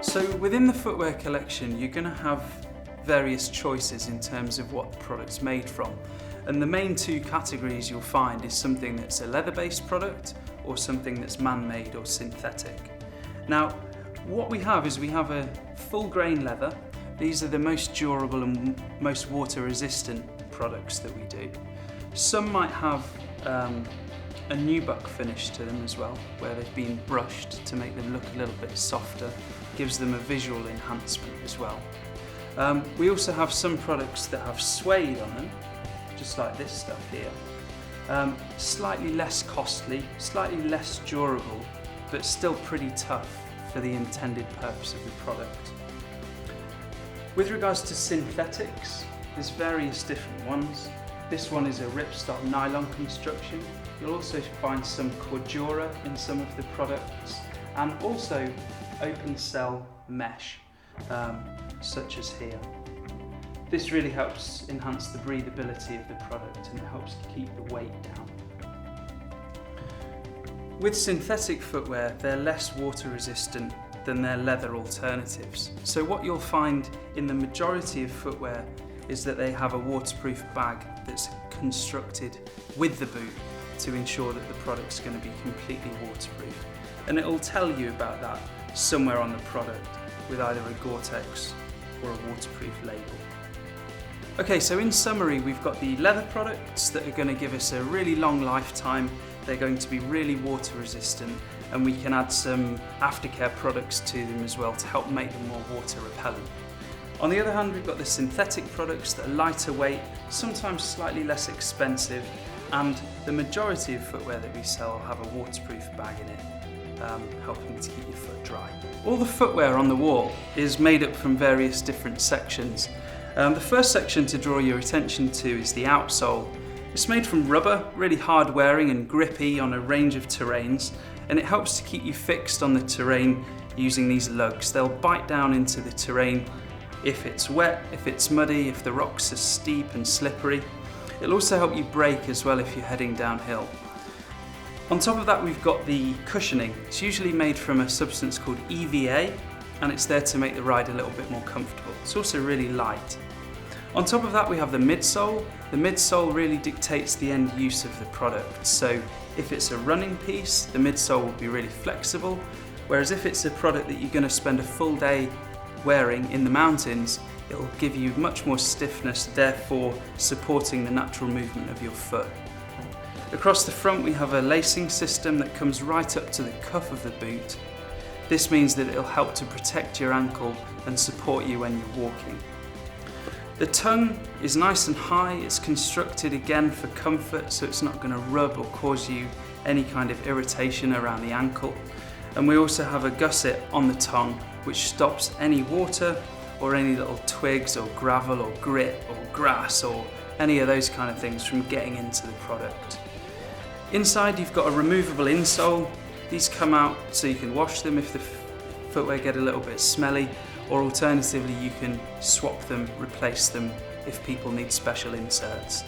So within the footwear collection, you're going to have various choices in terms of what the product's made from. And the main two categories you'll find is something that's a leather-based product or something that's man-made or synthetic. Now, what we have is we have a full grain leather. These are the most durable and most water-resistant products that we do. Some might have a nubuck finish to them as well, where they've been brushed to make them look a little bit softer, gives them a visual enhancement as well. We also have some products that have suede on them, just like this stuff here. Slightly less costly, slightly less durable, but still pretty tough for the intended purpose of the product. With regards to synthetics, there's various different ones. This one is a ripstop nylon construction. You'll also find some cordura in some of the products, and also open cell mesh, such as here. This really helps enhance the breathability of the product, and it helps to keep the weight down. With synthetic footwear, they're less water resistant than their leather alternatives. So what you'll find in the majority of footwear is that they have a waterproof bag that's constructed with the boot to ensure that the product's going to be completely waterproof. And it'll tell you about that somewhere on the product with either a Gore-Tex or a waterproof label. Okay, so in summary, we've got the leather products that are going to give us a really long lifetime. They're going to be really water resistant, and we can add some aftercare products to them as well to help make them more water repellent. On the other hand, we've got the synthetic products that are lighter weight, sometimes slightly less expensive, and the majority of footwear that we sell have a waterproof bag in it, helping to keep your foot dry. All the footwear on the wall is made up from various different sections. The first section to draw your attention to is the outsole. It's made from rubber, really hard wearing and grippy on a range of terrains, and it helps to keep you fixed on the terrain using these lugs. They'll bite down into the terrain if it's wet, if it's muddy, if the rocks are steep and slippery. It'll also help you brake as well if you're heading downhill. On top of that, we've got the cushioning. It's usually made from a substance called EVA, and it's there to make the ride a little bit more comfortable. It's also really light. On top of that, we have the midsole. The midsole really dictates the end use of the product. So if it's a running piece, the midsole will be really flexible, whereas if it's a product that you're going to spend a full day wearing in the mountains, it'll give you much more stiffness, therefore supporting the natural movement of your foot. Across the front, we have a lacing system that comes right up to the cuff of the boot. This means that it'll help to protect your ankle and support you when you're walking. The tongue is nice and high. It's constructed again for comfort, so it's not going to rub or cause you any kind of irritation around the ankle. And we also have a gusset on the tongue, which stops any water or any little twigs or gravel or grit or grass or any of those kind of things from getting into the product. Inside, you've got a removable insole. These come out so you can wash them if the footwear get a little bit smelly, or alternatively you can swap them, replace them if people need special inserts.